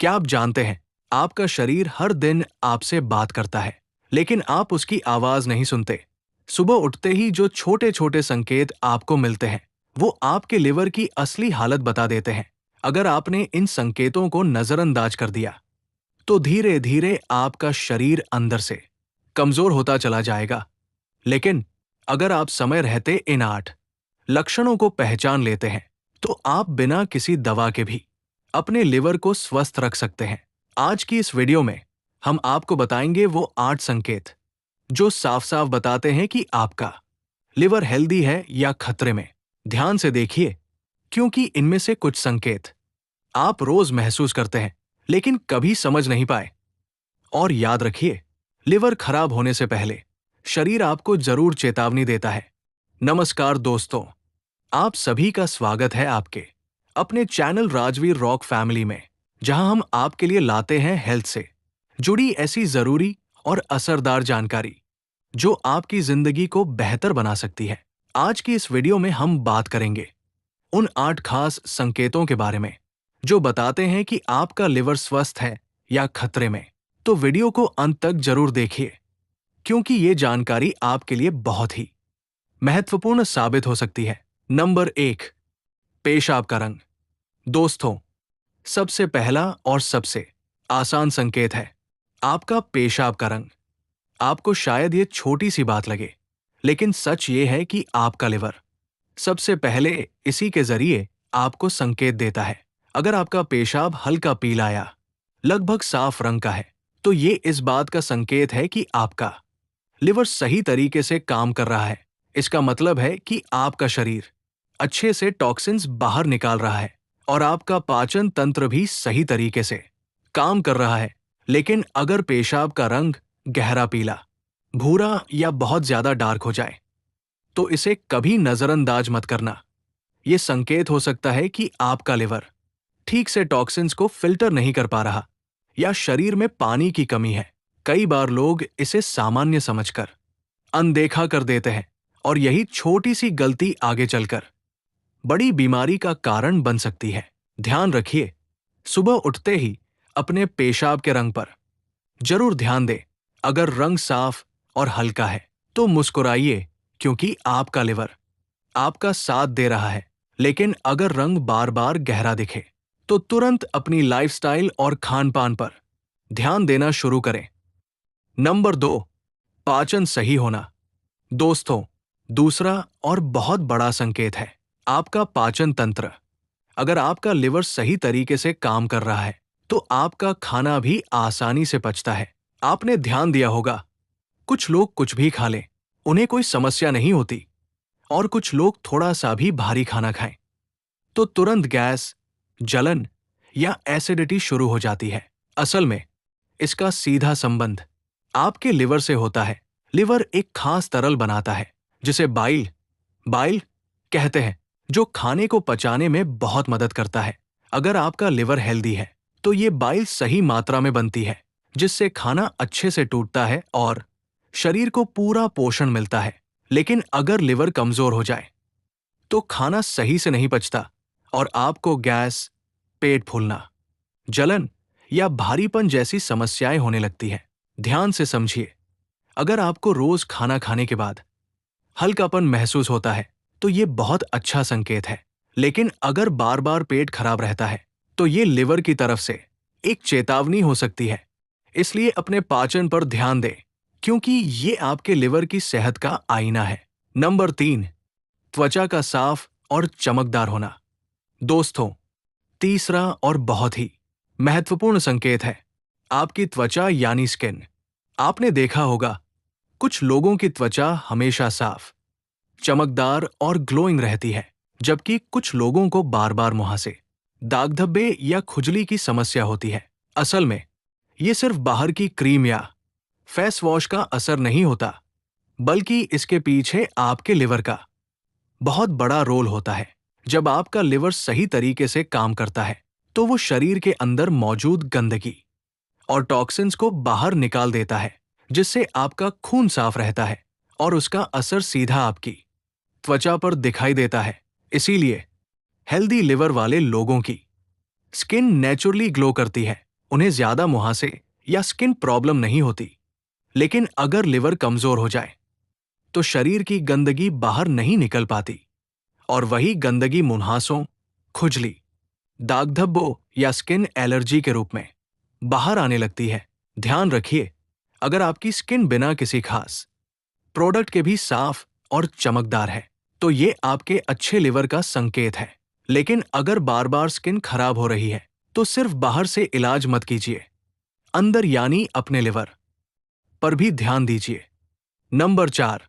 क्या आप जानते हैं, आपका शरीर हर दिन आपसे बात करता है, लेकिन आप उसकी आवाज नहीं सुनते। सुबह उठते ही जो छोटे छोटे संकेत आपको मिलते हैं, वो आपके लिवर की असली हालत बता देते हैं। अगर आपने इन संकेतों को नजरअंदाज कर दिया, तो धीरे धीरे आपका शरीर अंदर से कमजोर होता चला जाएगा। लेकिन अगर आप समय रहते इन 8 लक्षणों को पहचान लेते हैं, तो आप बिना किसी दवा के भी अपने लिवर को स्वस्थ रख सकते हैं। आज की इस वीडियो में हम आपको बताएंगे वो 8 संकेत जो साफ साफ बताते हैं कि आपका लिवर हेल्दी है या खतरे में। ध्यान से देखिए, क्योंकि इनमें से कुछ संकेत आप रोज महसूस करते हैं लेकिन कभी समझ नहीं पाए। और याद रखिए, लिवर खराब होने से पहले शरीर आपको जरूर चेतावनी देता है। नमस्कार दोस्तों, आप सभी का स्वागत है आपके अपने चैनल राजवीर रॉक फैमिली में, जहां हम आपके लिए लाते हैं हेल्थ से जुड़ी ऐसी जरूरी और असरदार जानकारी जो आपकी जिंदगी को बेहतर बना सकती है। आज की इस वीडियो में हम बात करेंगे उन 8 खास संकेतों के बारे में जो बताते हैं कि आपका लिवर स्वस्थ है या खतरे में। तो वीडियो को अंत तक जरूर देखिए, क्योंकि ये जानकारी आपके लिए बहुत ही महत्वपूर्ण साबित हो सकती है। नंबर 1, पेशाब का रंग। दोस्तों, सबसे पहला और सबसे आसान संकेत है आपका पेशाब का रंग। आपको शायद ये छोटी सी बात लगे, लेकिन सच ये है कि आपका लिवर सबसे पहले इसी के जरिए आपको संकेत देता है। अगर आपका पेशाब हल्का पीला या लगभग साफ रंग का है, तो ये इस बात का संकेत है कि आपका लिवर सही तरीके से काम कर रहा है। इसका मतलब है कि आपका शरीर अच्छे से टॉक्सिन्स बाहर निकाल रहा है और आपका पाचन तंत्र भी सही तरीके से काम कर रहा है। लेकिन अगर पेशाब का रंग गहरा पीला, भूरा या बहुत ज्यादा डार्क हो जाए, तो इसे कभी नजरअंदाज मत करना। यह संकेत हो सकता है कि आपका लिवर ठीक से टॉक्सिन्स को फिल्टर नहीं कर पा रहा या शरीर में पानी की कमी है। कई बार लोग इसे सामान्य समझकर अनदेखा कर देते हैं और यही छोटी सी गलती आगे चलकर बड़ी बीमारी का कारण बन सकती है। ध्यान रखिए, सुबह उठते ही अपने पेशाब के रंग पर जरूर ध्यान दें। अगर रंग साफ और हल्का है तो मुस्कुराइए, क्योंकि आपका लिवर आपका साथ दे रहा है। लेकिन अगर रंग बार बार गहरा दिखे, तो तुरंत अपनी लाइफस्टाइल और खान पान पर ध्यान देना शुरू करें। नंबर 2, पाचन सही होना। दोस्तों, दूसरा और बहुत बड़ा संकेत है आपका पाचन तंत्र। अगर आपका लिवर सही तरीके से काम कर रहा है, तो आपका खाना भी आसानी से पचता है। आपने ध्यान दिया होगा, कुछ लोग कुछ भी खा लें, उन्हें कोई समस्या नहीं होती, और कुछ लोग थोड़ा सा भी भारी खाना खाएं तो तुरंत गैस, जलन या एसिडिटी शुरू हो जाती है। असल में इसका सीधा संबंध आपके लिवर से होता है। लिवर एक खास तरल बनाता है जिसे बाइल बाइल कहते हैं, जो खाने को पचाने में बहुत मदद करता है। अगर आपका लिवर हेल्दी है, तो ये बाइल सही मात्रा में बनती है, जिससे खाना अच्छे से टूटता है और शरीर को पूरा पोषण मिलता है। लेकिन अगर लिवर कमजोर हो जाए, तो खाना सही से नहीं पचता और आपको गैस, पेट फूलना, जलन या भारीपन जैसी समस्याएं होने लगती हैं। ध्यान से समझिए, अगर आपको रोज खाना खाने के बाद हल्कापन महसूस होता है, तो ये बहुत अच्छा संकेत है। लेकिन अगर बार बार पेट खराब रहता है, तो ये लिवर की तरफ से एक चेतावनी हो सकती है। इसलिए अपने पाचन पर ध्यान दें, क्योंकि ये आपके लिवर की सेहत का आईना है। नंबर 3, त्वचा का साफ और चमकदार होना। दोस्तों, तीसरा और बहुत ही महत्वपूर्ण संकेत है आपकी त्वचा यानी स्किन। आपने देखा होगा, कुछ लोगों की त्वचा हमेशा साफ, चमकदार और ग्लोइंग रहती है, जबकि कुछ लोगों को बार बार मुहासे, दाग धब्बे या खुजली की समस्या होती है। असल में ये सिर्फ बाहर की क्रीम या फेस वॉश का असर नहीं होता, बल्कि इसके पीछे आपके लिवर का बहुत बड़ा रोल होता है। जब आपका लिवर सही तरीके से काम करता है, तो वो शरीर के अंदर मौजूद गंदगी और टॉक्सिन्स को बाहर निकाल देता है, जिससे आपका खून साफ रहता है और उसका असर सीधा आपकी त्वचा पर दिखाई देता है। इसीलिए हेल्दी लिवर वाले लोगों की स्किन नेचुरली ग्लो करती है उन्हें ज्यादा मुहासे या स्किन प्रॉब्लम नहीं होती। लेकिन अगर लिवर कमजोर हो जाए तो शरीर की गंदगी बाहर नहीं निकल पाती और वही गंदगी मुंहासों, खुजली, दाग धब्बों या स्किन एलर्जी के रूप में बाहर आने लगती है। ध्यान रखिए, अगर आपकी स्किन बिना किसी खास प्रोडक्ट के भी साफ और चमकदार है तो ये आपके अच्छे लिवर का संकेत है। लेकिन अगर बार बार स्किन खराब हो रही है तो सिर्फ बाहर से इलाज मत कीजिए, अंदर यानी अपने लिवर पर भी ध्यान दीजिए। नंबर 4,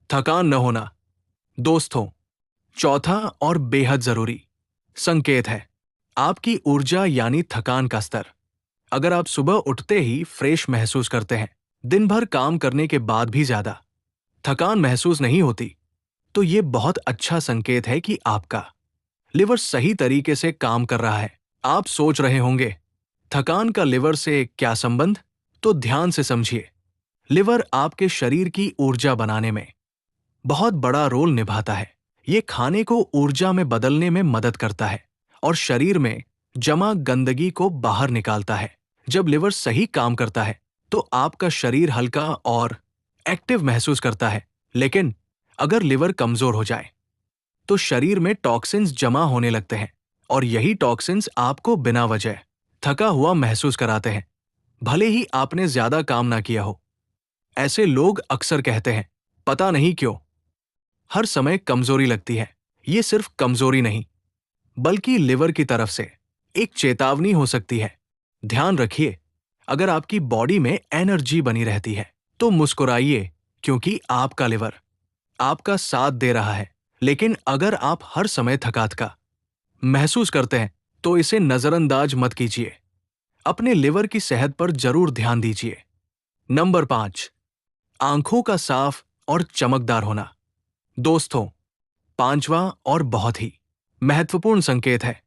थकान न होना। दोस्तों, चौथा और बेहद जरूरी संकेत है आपकी ऊर्जा यानी थकान का स्तर। अगर आप सुबह उठते ही फ्रेश महसूस करते हैं, दिन भर काम करने के बाद भी ज्यादा थकान महसूस नहीं होती, तो ये बहुत अच्छा संकेत है कि आपका लिवर सही तरीके से काम कर रहा है। आप सोच रहे होंगे, थकान का लिवर से क्या संबंध? तो ध्यान से समझिए। लिवर आपके शरीर की ऊर्जा बनाने में बहुत बड़ा रोल निभाता है। ये खाने को ऊर्जा में बदलने में मदद करता है और शरीर में जमा गंदगी को बाहर निकालता है। जब लिवर सही काम करता है तो आपका शरीर हल्का और एक्टिव महसूस करता है। लेकिन अगर लिवर कमजोर हो जाए तो शरीर में टॉक्सिन्स जमा होने लगते हैं और यही टॉक्सिन्स आपको बिना वजह थका हुआ महसूस कराते हैं, भले ही आपने ज्यादा काम ना किया हो। ऐसे लोग अक्सर कहते हैं, पता नहीं क्यों हर समय कमजोरी लगती है। ये सिर्फ कमजोरी नहीं, बल्कि लिवर की तरफ से एक चेतावनी हो सकती है। ध्यान रखिए, अगर आपकी बॉडी में एनर्जी बनी रहती है तो मुस्कुराइए, क्योंकि आपका लिवर आपका साथ दे रहा है। लेकिन अगर आप हर समय थका महसूस करते हैं तो इसे नजरअंदाज मत कीजिए। अपने लिवर की सेहत पर जरूर ध्यान दीजिए। नंबर 5, आंखों का साफ और चमकदार होना। दोस्तों, पांचवा और बहुत ही महत्वपूर्ण संकेत है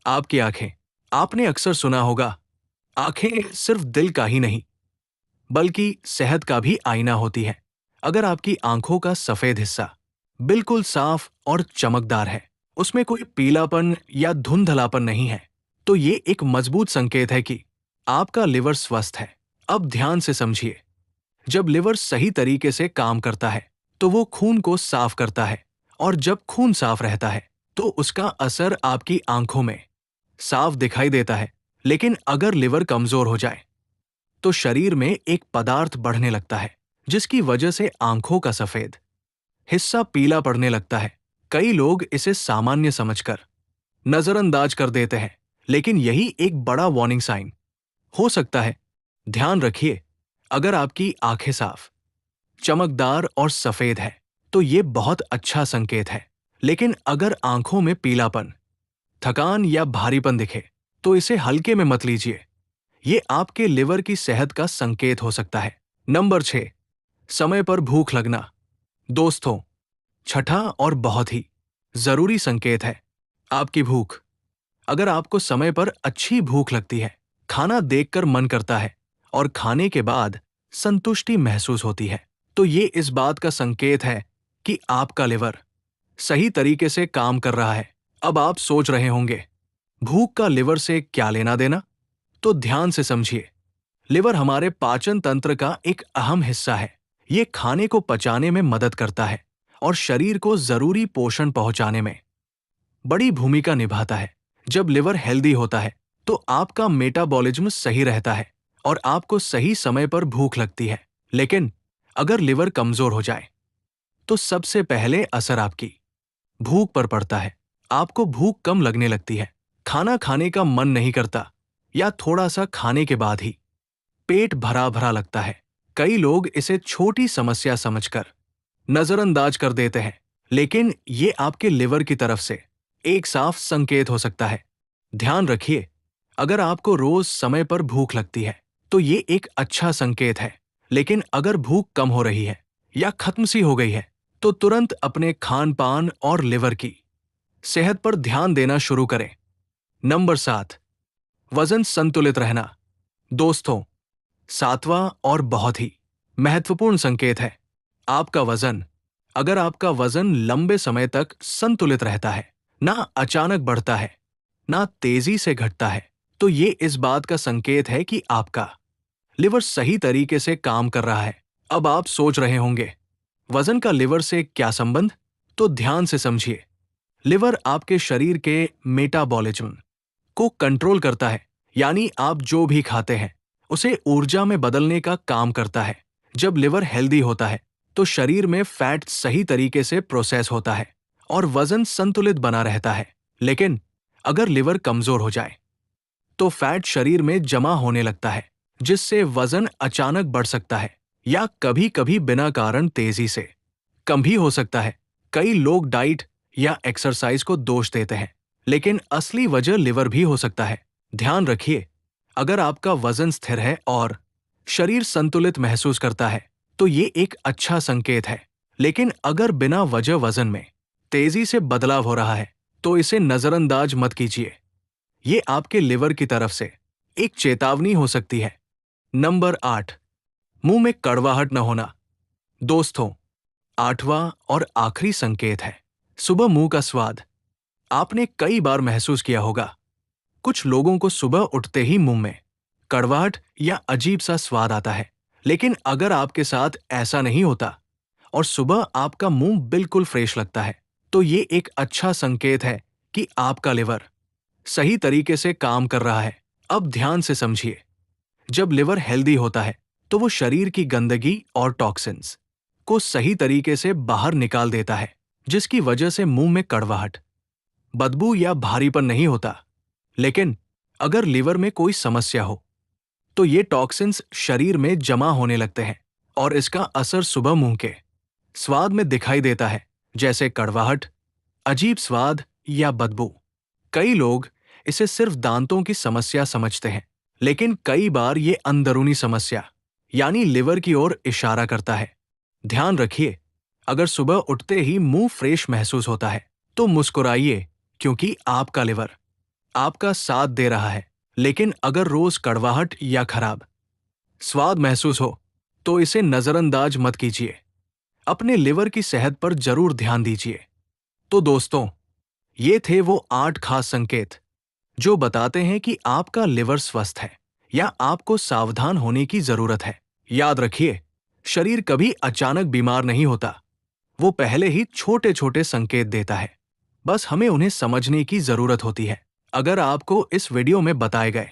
आपकी आंखें। आपने अक्सर सुना होगा, आंखें सिर्फ दिल का ही नहीं बल्कि सेहत का भी आईना होती है। अगर आपकी आंखों का सफेद हिस्सा बिल्कुल साफ और चमकदार है, उसमें कोई पीलापन या धुंधलापन नहीं है, तो ये एक मजबूत संकेत है कि आपका लिवर स्वस्थ है। अब ध्यान से समझिए, जब लिवर सही तरीके से काम करता है तो वो खून को साफ करता है और जब खून साफ रहता है तो उसका असर आपकी आंखों में साफ दिखाई देता है। लेकिन अगर लिवर कमजोर हो जाए तो शरीर में एक पदार्थ बढ़ने लगता है जिसकी वजह से आंखों का सफेद हिस्सा पीला पड़ने लगता है। कई लोग इसे सामान्य समझकर नजरअंदाज कर देते हैं, लेकिन यही एक बड़ा वार्निंग साइन हो सकता है। ध्यान रखिए, अगर आपकी आंखें साफ, चमकदार और सफेद है तो ये बहुत अच्छा संकेत है। लेकिन अगर आंखों में पीलापन, थकान या भारीपन दिखे तो इसे हल्के में मत लीजिए। ये आपके लिवर की सेहत का संकेत हो सकता है। नंबर 6, समय पर भूख लगना। दोस्तों, छठा और बहुत ही जरूरी संकेत है आपकी भूख। अगर आपको समय पर अच्छी भूख लगती है, खाना देखकर मन करता है और खाने के बाद संतुष्टि महसूस होती है, तो ये इस बात का संकेत है कि आपका लिवर सही तरीके से काम कर रहा है। अब आप सोच रहे होंगे, भूख का लिवर से क्या लेना देना? तो ध्यान से समझिए, लिवर हमारे पाचन तंत्र का एक अहम हिस्सा है। ये खाने को पचाने में मदद करता है और शरीर को जरूरी पोषण पहुंचाने में बड़ी भूमिका निभाता है। जब लिवर हेल्दी होता है तो आपका मेटाबॉलिज्म सही रहता है और आपको सही समय पर भूख लगती है। लेकिन अगर लिवर कमजोर हो जाए तो सबसे पहले असर आपकी भूख पर पड़ता है। आपको भूख कम लगने लगती है, खाना खाने का मन नहीं करता या थोड़ा सा खाने के बाद ही पेट भरा भरा लगता है। कई लोग इसे छोटी समस्या समझकर नजरअंदाज कर देते हैं, लेकिन ये आपके लिवर की तरफ से एक साफ संकेत हो सकता है। ध्यान रखिए, अगर आपको रोज समय पर भूख लगती है तो ये एक अच्छा संकेत है। लेकिन अगर भूख कम हो रही है या खत्म सी हो गई है तो तुरंत अपने खान पान और लिवर की सेहत पर ध्यान देना शुरू करें। नंबर 7, वजन संतुलित रहना। दोस्तों, सातवां और बहुत ही महत्वपूर्ण संकेत है आपका वजन। अगर आपका वजन लंबे समय तक संतुलित रहता है, ना अचानक बढ़ता है, ना तेजी से घटता है, तो ये इस बात का संकेत है कि आपका लिवर सही तरीके से काम कर रहा है। अब आप सोच रहे होंगे, वजन का लिवर से क्या संबंध? तो ध्यान से समझिए। लिवर आपके शरीर के मेटाबॉलिज्म को कंट्रोल करता है, यानी आप जो भी खाते हैं उसे ऊर्जा में बदलने का काम करता है। जब लिवर हेल्दी होता है तो शरीर में फैट सही तरीके से प्रोसेस होता है और वजन संतुलित बना रहता है। लेकिन अगर लिवर कमजोर हो जाए तो फैट शरीर में जमा होने लगता है, जिससे वजन अचानक बढ़ सकता है या कभी-कभी बिना कारण तेजी से कम भी हो सकता है। कई लोग डाइट या एक्सरसाइज को दोष देते हैं, लेकिन असली वजह लिवर भी हो सकता है। ध्यान रखिए, अगर आपका वजन स्थिर है और शरीर संतुलित महसूस करता है तो ये एक अच्छा संकेत है। लेकिन अगर बिना वजह वजन में तेजी से बदलाव हो रहा है तो इसे नजरअंदाज मत कीजिए। ये आपके लिवर की तरफ से एक चेतावनी हो सकती है। नंबर 8, मुंह में कड़वाहट न होना। दोस्तों, 8वां और आखिरी संकेत है सुबह मुंह का स्वाद। आपने कई बार महसूस किया होगा, कुछ लोगों को सुबह उठते ही मुंह में कड़वाहट या अजीब सा स्वाद आता है। लेकिन अगर आपके साथ ऐसा नहीं होता और सुबह आपका मुंह बिल्कुल फ्रेश लगता है तो ये एक अच्छा संकेत है कि आपका लिवर सही तरीके से काम कर रहा है। अब ध्यान से समझिए, जब लिवर हेल्दी होता है तो वो शरीर की गंदगी और टॉक्सिन्स को सही तरीके से बाहर निकाल देता है, जिसकी वजह से मुंह में कड़वाहट, बदबू या भारीपन नहीं होता। लेकिन अगर लिवर में कोई समस्या हो तो ये टॉक्सिन्स शरीर में जमा होने लगते हैं और इसका असर सुबह मुंह के स्वाद में दिखाई देता है, जैसे कड़वाहट, अजीब स्वाद या बदबू। कई लोग इसे सिर्फ दांतों की समस्या समझते हैं, लेकिन कई बार ये अंदरूनी समस्या यानी लिवर की ओर इशारा करता है। ध्यान रखिए, अगर सुबह उठते ही मुंह फ्रेश महसूस होता है तो मुस्कुराइए, क्योंकि आपका लिवर आपका साथ दे रहा है। लेकिन अगर रोज कड़वाहट या खराब स्वाद महसूस हो तो इसे नजरअंदाज मत कीजिए। अपने लिवर की सेहत पर जरूर ध्यान दीजिए। तो दोस्तों, ये थे वो 8 खास संकेत जो बताते हैं कि आपका लिवर स्वस्थ है या आपको सावधान होने की जरूरत है। याद रखिए, शरीर कभी अचानक बीमार नहीं होता, वो पहले ही छोटे छोटे संकेत देता है। बस हमें उन्हें समझने की जरूरत होती है। अगर आपको इस वीडियो में बताए गए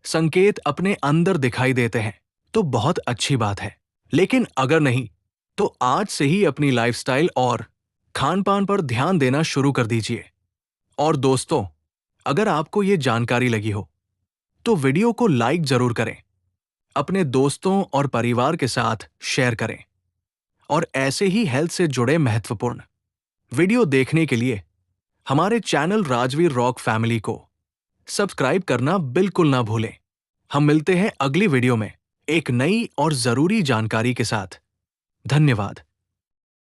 संकेत अपने अंदर दिखाई देते हैं तो बहुत अच्छी बात है। लेकिन अगर नहीं, तो आज से ही अपनी लाइफस्टाइल और खान-पान पर ध्यान देना शुरू कर दीजिए। और दोस्तों, अगर आपको ये जानकारी लगी हो तो वीडियो को लाइक जरूर करें, अपने दोस्तों और परिवार के साथ शेयर करें और ऐसे ही हेल्थ से जुड़े महत्वपूर्ण वीडियो देखने के लिए हमारे चैनल राजवीर रॉक फैमिली को सब्सक्राइब करना बिल्कुल ना भूलें। हम मिलते हैं अगली वीडियो में एक नई और जरूरी जानकारी के साथ। धन्यवाद।